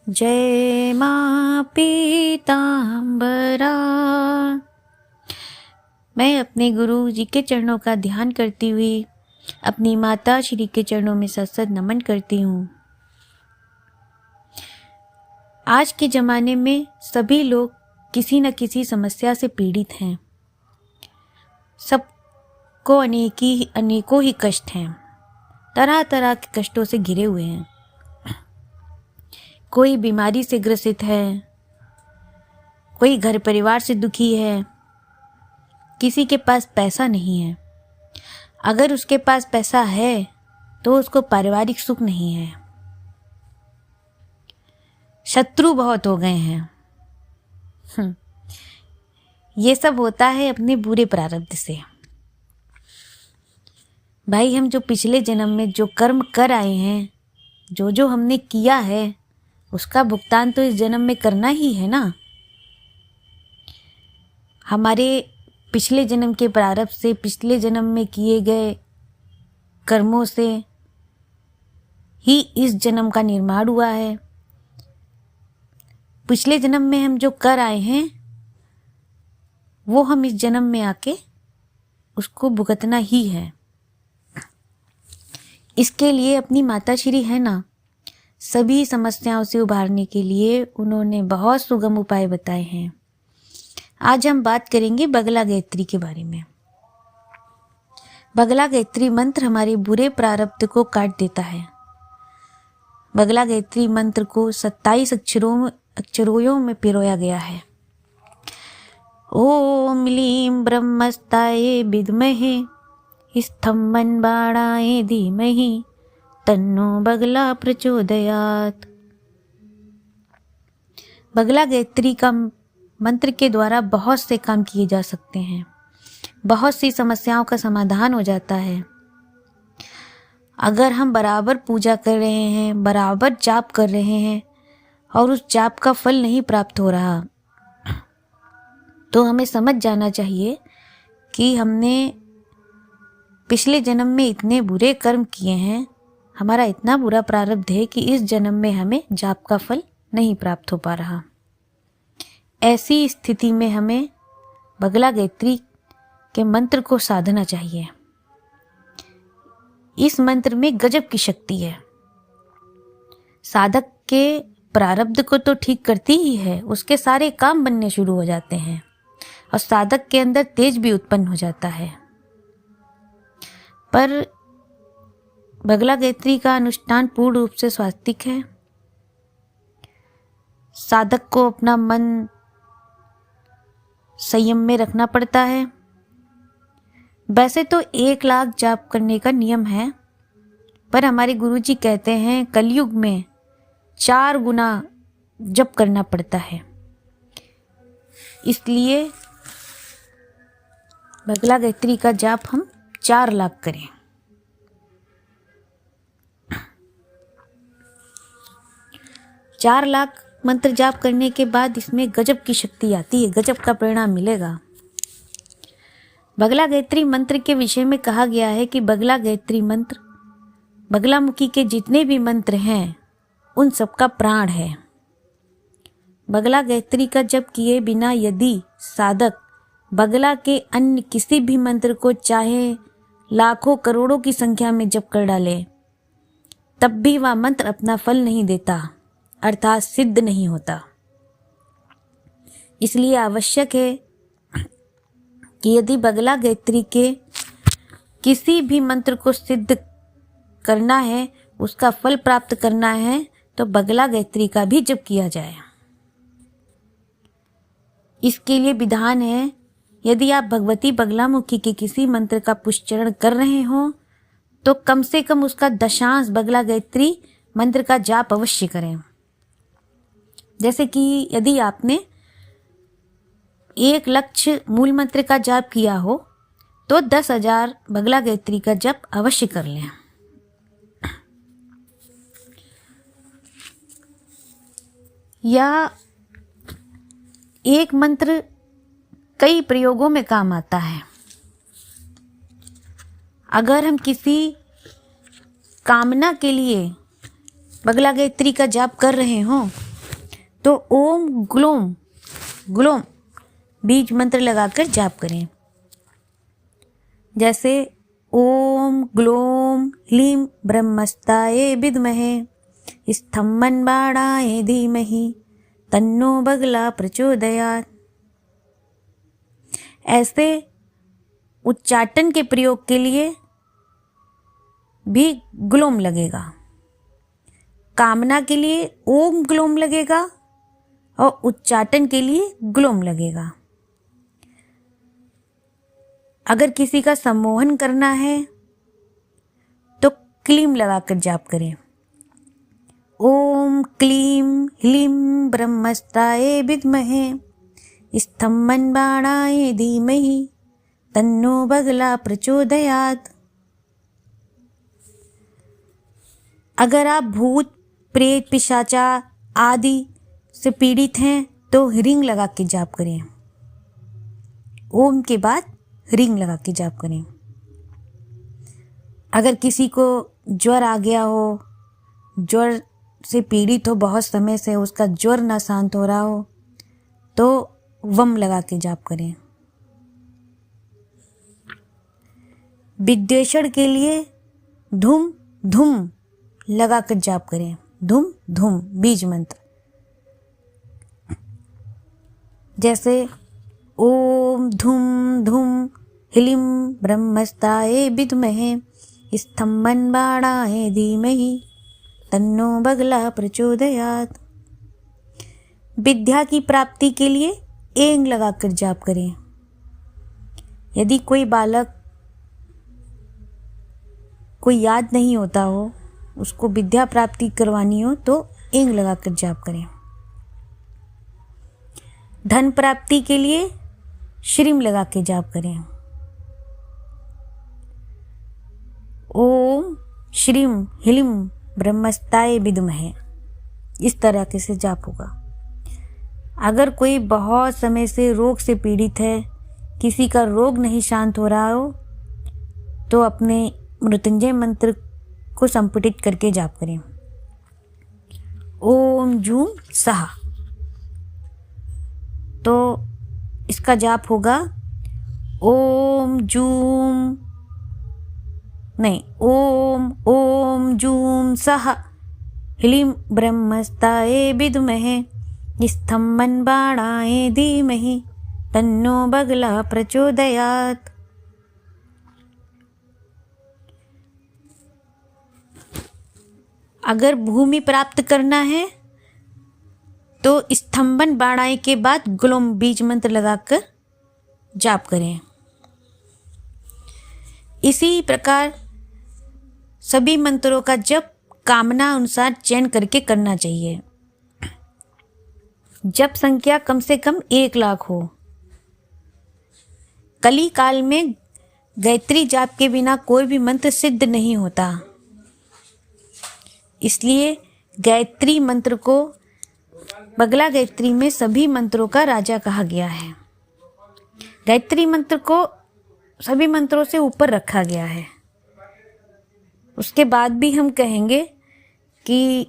जय माँ पीताम्बरा। मैं अपने गुरु जी के चरणों का ध्यान करती हुई अपनी माता श्री के चरणों में सत नमन करती हूँ। आज के ज़माने में सभी लोग किसी न किसी समस्या से पीड़ित हैं। सबको अनेकों ही कष्ट हैं, तरह तरह के कष्टों से घिरे हुए हैं। कोई बीमारी से ग्रसित है, कोई घर परिवार से दुखी है, किसी के पास पैसा नहीं है। अगर उसके पास पैसा है तो उसको पारिवारिक सुख नहीं है। शत्रु बहुत हो गए हैं। ये सब होता है अपने बुरे प्रारब्ध से। भाई, हम जो पिछले जन्म में जो कर्म कर आए हैं, जो हमने किया है, उसका भुगतान तो इस जन्म में करना ही है ना। हमारे पिछले जन्म के प्रारब्ध से, पिछले जन्म में किए गए कर्मों से ही इस जन्म का निर्माण हुआ है। पिछले जन्म में हम जो कर आए हैं वो हम इस जन्म में आके उसको भुगतना ही है। इसके लिए अपनी माता श्री है ना, सभी समस्याओं से उबारने के लिए उन्होंने बहुत सुगम उपाय बताए हैं। आज हम बात करेंगे बगला गायत्री के बारे में। बगला गायत्री मंत्र हमारे बुरे प्रारब्ध को काट देता है। बगला गायत्री मंत्र को 27 अक्षरों में पिरोया गया है। ओम लीं ब्रह्मस्ताये विद्महे स्तंभन बाणाय धीमहि तन्नो बगला प्रचोदयात्। बगला गायत्री का मंत्र के द्वारा बहुत से काम किए जा सकते हैं, बहुत सी समस्याओं का समाधान हो जाता है। अगर हम बराबर पूजा कर रहे हैं, बराबर जाप कर रहे हैं और उस जाप का फल नहीं प्राप्त हो रहा, तो हमें समझ जाना चाहिए कि हमने पिछले जन्म में इतने बुरे कर्म किए हैं, हमारा इतना बुरा प्रारब्ध है कि इस जन्म में हमें जाप का फल नहीं प्राप्त हो पा रहा। ऐसी स्थिति में हमें बगला गायत्री के मंत्र को साधना चाहिए। इस मंत्र में गजब की शक्ति है। साधक के प्रारब्ध को तो ठीक करती ही है, उसके सारे काम बनने शुरू हो जाते हैं और साधक के अंदर तेज भी उत्पन्न हो जाता है। पर बगला गायत्री का अनुष्ठान पूर्ण रूप से स्वास्तिक है। साधक को अपना मन संयम में रखना पड़ता है। वैसे तो 1 लाख जाप करने का नियम है, पर हमारे गुरुजी कहते हैं कलयुग में 4 गुना जप करना पड़ता है। इसलिए बगला गायत्री का जाप हम 4 लाख करें। चार लाख मंत्र जाप करने के बाद इसमें गजब की शक्ति आती है, गजब का परिणाम मिलेगा। बगला गायत्री मंत्र के विषय में कहा गया है कि बगला गायत्री मंत्र बगलामुखी के जितने भी मंत्र हैं उन सबका प्राण है। बगला गायत्री का जप किए बिना यदि साधक बगला के अन्य किसी भी मंत्र को चाहे लाखों करोड़ों की संख्या में जप कर डाले, तब भी वह मंत्र अपना फल नहीं देता, अर्थात सिद्ध नहीं होता। इसलिए आवश्यक है कि यदि बगला गायत्री के किसी भी मंत्र को सिद्ध करना है, उसका फल प्राप्त करना है, तो बगला गायत्री का भी जप किया जाए। इसके लिए विधान है, यदि आप भगवती बगलामुखी के किसी मंत्र का पुष्चरण कर रहे हो तो कम से कम उसका दशांश बगला गायत्री मंत्र का जाप अवश्य करें। जैसे कि यदि आपने 1 लक्ष्य मूल मंत्र का जाप किया हो तो 10,000 बगला गायत्री का जप अवश्य कर लें। या एक मंत्र कई प्रयोगों में काम आता है। अगर हम किसी कामना के लिए बगला गायत्री का जाप कर रहे हों तो ओम ग्लोम ग्लोम बीज मंत्र लगाकर जाप करें। जैसे ओम ग्लोम ह्लीं ब्रह्मस्ताये विद्महे स्तम्भन बाणाय धीमहि तन्नो बगला प्रचोदयात्। ऐसे उच्चाटन के प्रयोग के लिए भी ग्लोम लगेगा। कामना के लिए ओम ग्लोम लगेगा और उच्चाटन के लिए ग्लोम लगेगा। अगर किसी का सम्मोहन करना है तो क्लीम लगाकर जाप करें। ओम क्लीम ह्लीं ब्रह्मस्ताये विद्महे स्तम्भन बाणाय धीमहि तन्नो बगला प्रचोदयात्। अगर आप भूत प्रेत पिशाचा आदि से पीड़ित हैं तो ह्रीं लगा के जाप करें। ओम के बाद ह्रीं लगा के जाप करें। अगर किसी को ज्वर आ गया हो, ज्वर से पीड़ित हो, बहुत समय से उसका ज्वर ना शांत हो रहा हो, तो वम लगा के जाप करें। विद्वेषण के लिए धूम धूम लगा कर जाप करें। धूम धूम बीज मंत्र। जैसे ओम धूम धूम ह्लीं ब्रह्मस्ताये विद्महे स्तम्भन बाणाय धीमहि तन्नो बगला प्रचोदयात्। विद्या की प्राप्ति के लिए एंग लगाकर जाप करें। यदि कोई बालक कोई याद नहीं होता हो, उसको विद्या प्राप्ति करवानी हो तो एंग लगाकर जाप करें। धन प्राप्ति के लिए श्रीं लगा के जाप करें। ओम श्रीं ह्लीं ब्रह्मस्ताये विद्महे, इस तरह के से जाप होगा। अगर कोई बहुत समय से रोग से पीड़ित है, किसी का रोग नहीं शांत हो रहा हो, तो अपने मृत्युंजय मंत्र को संपुटित करके जाप करें। ओम जूम सहा। तो इसका जाप होगा ओम जूम सहा ह्लीं ब्रह्मस्ताये विद्महे स्तम्भन बाणाय धीमहि तन्नो बगला प्रचोदयात्। अगर भूमि प्राप्त करना है तो स्तम्भन बाणाय के बाद ग्लोम बीज मंत्र लगाकर जाप करें। इसी प्रकार सभी मंत्रों का जप कामना अनुसार चयन करके करना चाहिए। जप संख्या कम से कम 1 लाख हो। कली काल में गायत्री जाप के बिना कोई भी मंत्र सिद्ध नहीं होता। इसलिए गायत्री मंत्र को बगला गायत्री में सभी मंत्रों का राजा कहा गया है। गायत्री मंत्र को सभी मंत्रों से ऊपर रखा गया है। उसके बाद भी हम कहेंगे कि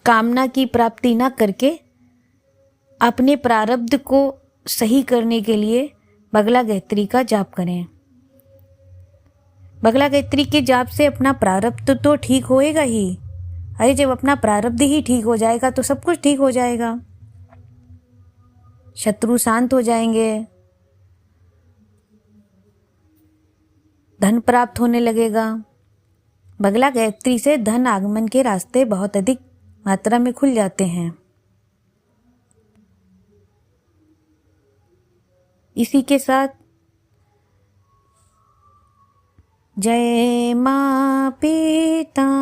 कामना की प्राप्ति ना करके अपने प्रारब्ध को सही करने के लिए बगला गायत्री का जाप करें। बगला गायत्री के जाप से अपना प्रारब्ध तो ठीक होएगा ही। अरे जब अपना प्रारब्ध ही ठीक हो जाएगा तो सब कुछ ठीक हो जाएगा। शत्रु शांत हो जाएंगे, धन प्राप्त होने लगेगा। बगला गायत्री से धन आगमन के रास्ते बहुत अधिक मात्रा में खुल जाते हैं। इसी के साथ जय मां पीतांबरा।